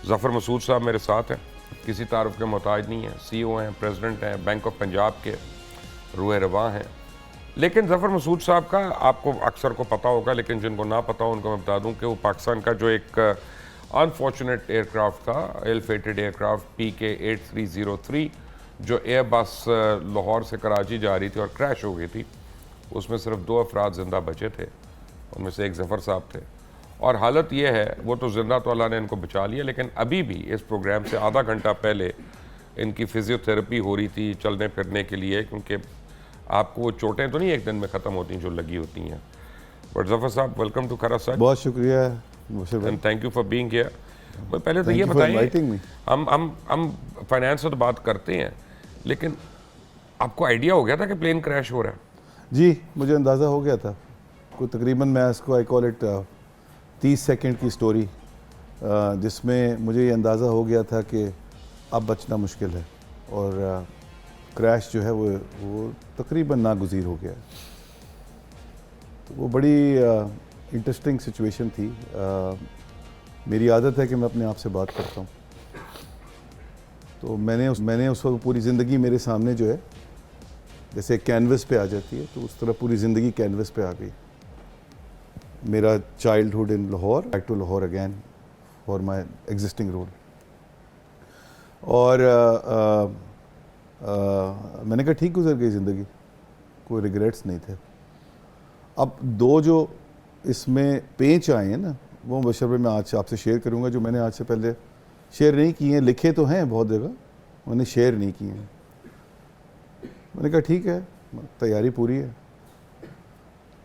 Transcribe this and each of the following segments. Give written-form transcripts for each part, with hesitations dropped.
ظفر مسعود صاحب میرے ساتھ ہیں, کسی تعارف کے محتاج نہیں ہیں, سی او ہیں, پریزیڈنٹ ہیں بینک آف پنجاب کے, روح رواں ہیں. لیکن ظفر مسعود صاحب کا آپ کو اکثر کو پتہ ہوگا, لیکن جن کو نہ پتہ ہو ان کو میں بتا دوں کہ وہ پاکستان کا جو ایک انفارچونیٹ ایئر کرافٹ تھا, ایل فیٹڈ ایئر کرافٹ PK-8303 جو ایئر بس لاہور سے کراچی جا رہی تھی اور کریش ہو گئی تھی, اس میں صرف 2 افراد زندہ بچے تھے, ان میں سے ایک ظفر صاحب تھے. اور حالت یہ ہے, وہ تو زندہ تو اللہ نے ان کو بچا لیا, لیکن ابھی بھی اس پروگرام سے آدھا گھنٹہ پہلے ان کی فزیو تھراپی ہو رہی تھی چلنے پھرنے کے لیے, کیونکہ آپ کو وہ چوٹیں تو نہیں ایک دن میں ختم ہوتی جو لگی ہوتی ہیں. بٹ ظفر صاحب ویلکم ٹو کھرا سچ. بہت شکریہ and thank you for being here. پہلے تو یہ بتائیے, ہم فائنانس سے تو بات کرتے ہیں, لیکن آپ کو آئیڈیا ہو گیا تھا کہ پلین کریش ہو رہا ہے؟ جی مجھے اندازہ ہو گیا تھا, کوئی تقریباً میں اس کو آئی کال اٹ 30 سیکنڈ کی سٹوری, جس میں مجھے یہ اندازہ ہو گیا تھا کہ اب بچنا مشکل ہے, اور کریش جو ہے وہ تقریباً ناگزیر ہو گیا. تو وہ بڑی انٹرسٹنگ سچویشن تھی. میری عادت ہے کہ میں اپنے آپ سے بات کرتا ہوں, تو میں نے اس وقت پوری زندگی میرے سامنے جو ہے جیسے کینوس پہ آ جاتی ہے, تو اس طرح پوری زندگی کینوس پہ آ گئی. میرا childhood in Lahore, back to Lahore again for my existing role. اور میں نے کہا ٹھیک گزر گئی زندگی, کوئی ریگریٹس نہیں تھے. اب 2 جو اس میں پینچ آئے ہیں نا, وہ بشربے میں آج آپ سے شیئر کروں گا, جو میں نے آج سے پہلے شیئر نہیں کیے ہیں. لکھے تو ہیں بہت جگہ, میں نے شیئر نہیں کیے ہیں. میں نے کہا ٹھیک ہے, تیاری پوری ہے.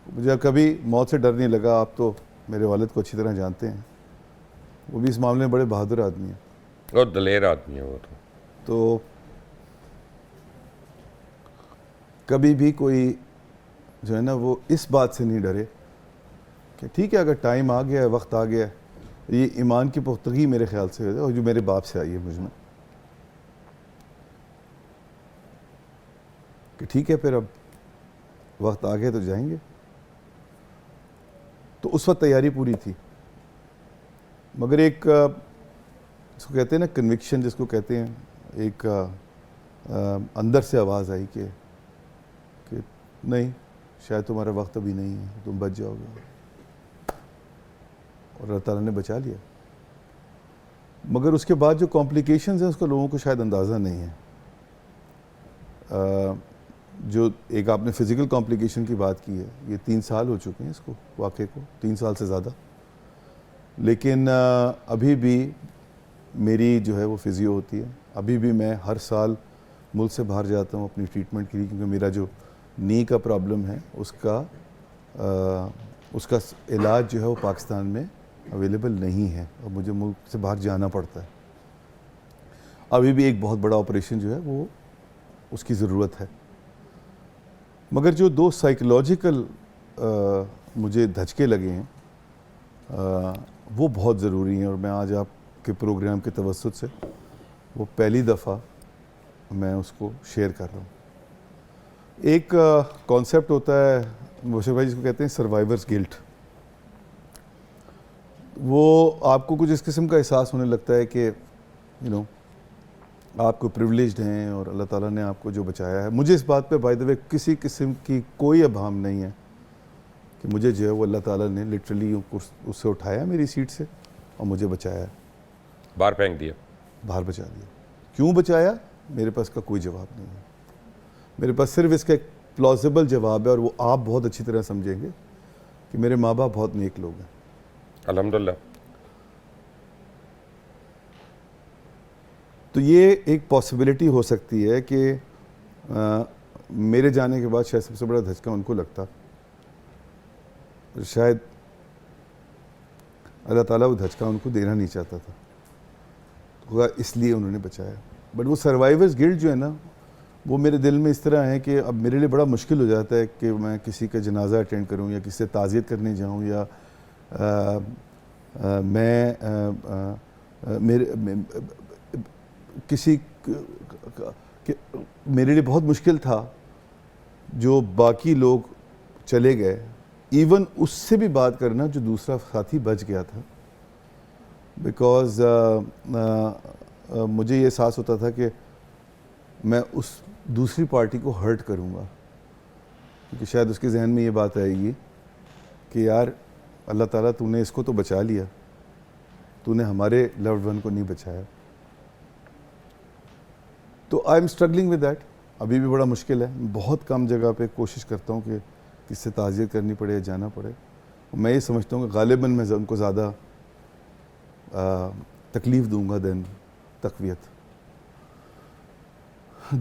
مجھے کبھی موت سے ڈر نہیں لگا. آپ تو میرے والد کو اچھی طرح جانتے ہیں, وہ بھی اس معاملے میں بڑے بہادر آدمی ہیں, اور دلیر آدمی ہے وہ تو کبھی بھی کوئی جو ہے نا وہ اس بات سے نہیں ڈرے کہ ٹھیک ہے اگر ٹائم آ گیا ہے, وقت آ گیا ہے. یہ ایمان کی پختگی میرے خیال سے ہے, اور جو میرے باپ سے آئی ہے مجھ میں, کہ ٹھیک ہے پھر اب وقت آ گیا تو جائیں گے. تو اس وقت تیاری پوری تھی, مگر ایک جس کو کہتے ہیں نا کنوکشن, جس کو کہتے ہیں, ایک اندر سے آواز آئی کہ نہیں, شاید تمہارا وقت ابھی نہیں ہے, تم بچ جاؤ گے, اور اللہ تعالیٰ نے بچا لیا. مگر اس کے بعد جو کمپلیکیشنز ہیں اس کا لوگوں کو شاید اندازہ نہیں ہے. جو ایک آپ نے فزیکل کمپلیکیشن کی بات کی ہے, یہ 3 سال ہو چکے ہیں اس کو, واقعے کو 3 سال سے زیادہ. لیکن ابھی بھی میری جو ہے وہ فزیو ہوتی ہے. ابھی بھی میں ہر سال ملک سے باہر جاتا ہوں اپنی ٹریٹمنٹ کے لیے, کیونکہ میرا جو نی کا پرابلم ہے اس کا علاج جو ہے وہ پاکستان میں اویلیبل نہیں ہے, اور مجھے ملک سے باہر جانا پڑتا ہے. ابھی بھی ایک بہت بڑا آپریشن جو ہے وہ اس کی ضرورت ہے. مگر جو 2 سائیکولوجیکل مجھے دھچکے لگے ہیں وہ بہت ضروری ہیں, اور میں آج آپ کے پروگرام کے توسط سے وہ پہلی دفعہ میں اس کو شیئر کر رہا ہوں. ایک کانسیپٹ ہوتا ہے مشرف بھائی, جس کو کہتے ہیں سروائیورز گلٹ. وہ آپ کو کچھ اس قسم کا احساس ہونے لگتا ہے کہ آپ کو پریولیجڈ ہیں, اور اللہ تعالیٰ نے آپ کو جو بچایا ہے. مجھے اس بات پہ بائی دا وے کسی قسم کی کوئی ابہام نہیں ہے کہ مجھے جو ہے وہ اللہ تعالیٰ نے لٹرلی اس سے اٹھایا میری سیٹ سے, اور مجھے بچایا, باہر پھینک دیا, باہر بچا دیا. کیوں بچایا, میرے پاس کا کوئی جواب نہیں ہے. میرے پاس صرف اس کا ایک پلازیبل جواب ہے, اور وہ آپ بہت اچھی طرح سمجھیں گے کہ میرے ماں باپ بہت نیک لوگ ہیں, الحمدللہ. تو یہ ایک پاسبلٹی ہو سکتی ہے کہ میرے جانے کے بعد شاید سب سے بڑا دھچکا ان کو لگتا, شاید اللہ تعالیٰ وہ دھچکا ان کو دینا نہیں چاہتا تھا, تو اس لیے انہوں نے بچایا. بٹ وہ سروائیورز گلٹ جو ہے نا, وہ میرے دل میں اس طرح ہے کہ اب میرے لیے بڑا مشکل ہو جاتا ہے کہ میں کسی کا جنازہ اٹینڈ کروں, یا کسی سے تعزیت کرنے جاؤں, یا میں کسی میرے لیے بہت مشکل تھا جو باقی لوگ چلے گئے, ایون اس سے بھی بات کرنا جو دوسرا ساتھی بچ گیا تھا. بیکاز مجھے یہ احساس ہوتا تھا کہ میں اس دوسری پارٹی کو ہرٹ کروں گا، کیونکہ شاید اس کے ذہن میں یہ بات آئے گی کہ یار اللہ تعالیٰ تو نے اس کو تو بچا لیا، تو نے ہمارے لوڈ ون کو نہیں بچایا. تو I am struggling with that. ابھی بھی بڑا مشکل ہے. بہت کم جگہ پہ کوشش کرتا ہوں کہ کس سے تعزیت کرنی پڑے یا جانا پڑے. میں یہ سمجھتا ہوں کہ غالباً میں ان کو زیادہ تکلیف دوں گا دین تقویت.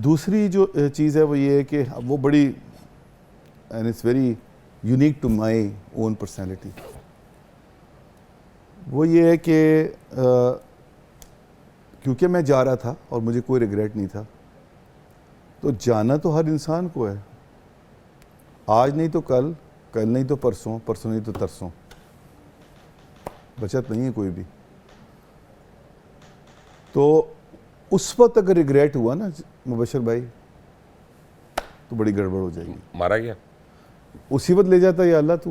دوسری جو چیز ہے وہ یہ ہے کہ وہ بڑی and it's very unique to my own personality. وہ یہ ہے کہ کیونکہ میں جا رہا تھا اور مجھے کوئی ریگریٹ نہیں تھا، تو جانا تو ہر انسان کو ہے. آج نہیں تو کل، کل نہیں تو پرسوں، پرسوں نہیں تو ترسوں. بچت نہیں ہے کوئی بھی. تو اس وقت اگر ریگریٹ ہوا نا مبشر بھائی تو بڑی گڑبڑ ہو جائے گی. مارا گیا اسی وقت لے جاتا یا اللہ تو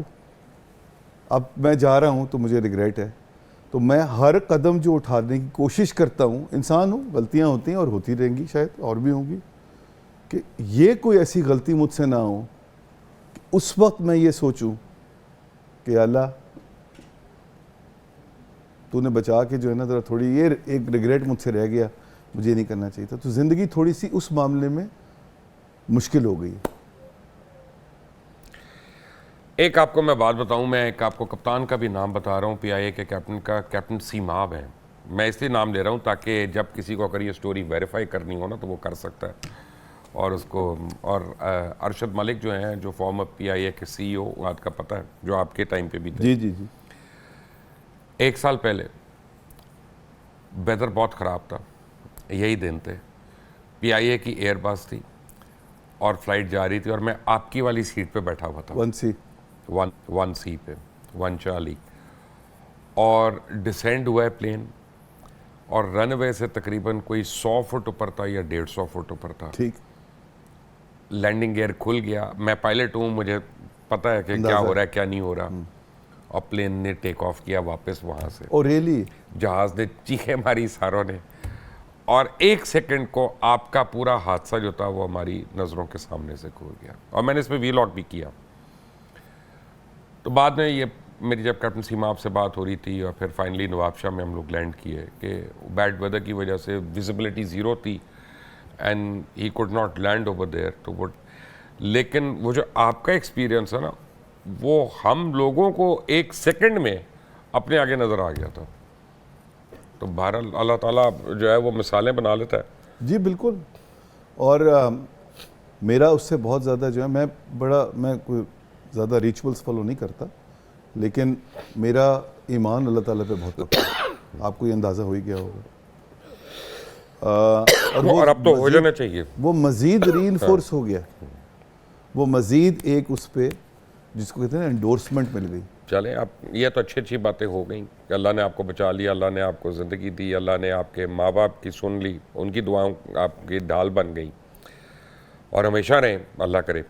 اب میں جا رہا ہوں تو مجھے ریگریٹ ہے. تو میں ہر قدم جو اٹھانے کی کوشش کرتا ہوں، انسان ہوں، غلطیاں ہوتی ہیں اور ہوتی رہیں گی، شاید اور بھی ہوں گی، کہ یہ کوئی ایسی غلطی مجھ سے نہ ہو کہ اس وقت میں یہ سوچوں کہ اللہ تو نے بچا کے جو ہے نا ذرا تھوڑی یہ ایک ریگریٹ مجھ سے رہ گیا، مجھے نہیں کرنا چاہیے تھا. تو زندگی تھوڑی سی اس معاملے میں مشکل ہو گئی. ایک آپ کو میں بات بتاؤں، میں ایک آپ کو کپتان کا بھی نام بتا رہا ہوں، پی آئی اے کے کیپٹن کا، کیپٹن سیماب ہے. میں اس لیے نام لے رہا ہوں تاکہ جب کسی کو اگر یہ سٹوری ویریفائی کرنی ہو نا تو وہ کر سکتا ہے. اور اس کو اور ارشد ملک جو ہیں، جو فارمر پی آئی اے کے سی ای او، آپ کا پتہ ہے، جو آپ کے ٹائم پہ بھی تھے. جی جی جی. 1 سال پہلے ویدر بہت خراب تھا، یہی دن تھے، پی آئی اے کی ایئر بس تھی اور فلائٹ جا رہی تھی اور میں آپ کی والی سیٹ پہ بیٹھا ہوا تھا، 1 سی پہ، 1 چارلی. اور ڈسینڈ ہوا ہے پلین اور رن وے سے تقریباً کوئی 100 فٹ اوپر تھا یا 150 فٹ اوپر تھا. ٹھیک. لینڈنگ گیئر کھل گیا. میں پائلٹ ہوں، مجھے پتہ ہے کہ کیا ہو رہا ہے کیا نہیں ہو رہا. اور پلین نے ٹیک آف کیا واپس وہاں سے. اور ریلی جہاز نے چیخیں ماری ساروں نے، اور 1 سیکنڈ کو آپ کا پورا حادثہ جو تھا وہ ہماری نظروں کے سامنے سے کھل گیا. اور میں نے اس پہ وی لاگ بھی کیا. تو بعد میں یہ میری جب کیپٹن سیماب سے بات ہو رہی تھی اور پھر فائنلی نواب شاہ میں ہم لوگ لینڈ کیے کہ بیڈ ویدر کی وجہ سے ویزیبلٹی 0 تھی and he could not land over there to would. لیکن وہ جو آپ کا ایکسپیرینس ہے نا، وہ ہم لوگوں کو 1 سیکنڈ میں اپنے آگے نظر آ گیا تھا. تو بہرحال اللہ تعالیٰ جو ہے وہ مثالیں بنا لیتا ہے. جی بالکل. اور میرا اس سے بہت زیادہ جو ہے میں کوئی زیادہ ریچولز فالو نہیں کرتا، لیکن میرا ایمان اللہ تعالیٰ پہ بہت پکا ہے. آپ کو یہ اندازہ ہو ہی گیا ہوگا. اور اب تو ہو جانا چاہیے. وہ مزید ری انفورس ہو گیا. وہ مزید ایک اس پہ جس کو کہتے ہیں نا انڈورسمنٹ مل گئی. چلیں اب یہ تو اچھی باتیں ہو گئیں کہ اللہ نے آپ کو بچا لیا، اللہ نے آپ کو زندگی دی، اللہ نے آپ کے ماں باپ کی سن لی، ان کی دعاؤں آپ کی ڈھال بن گئیں. اور ہمیشہ رہیں، اللہ کرے.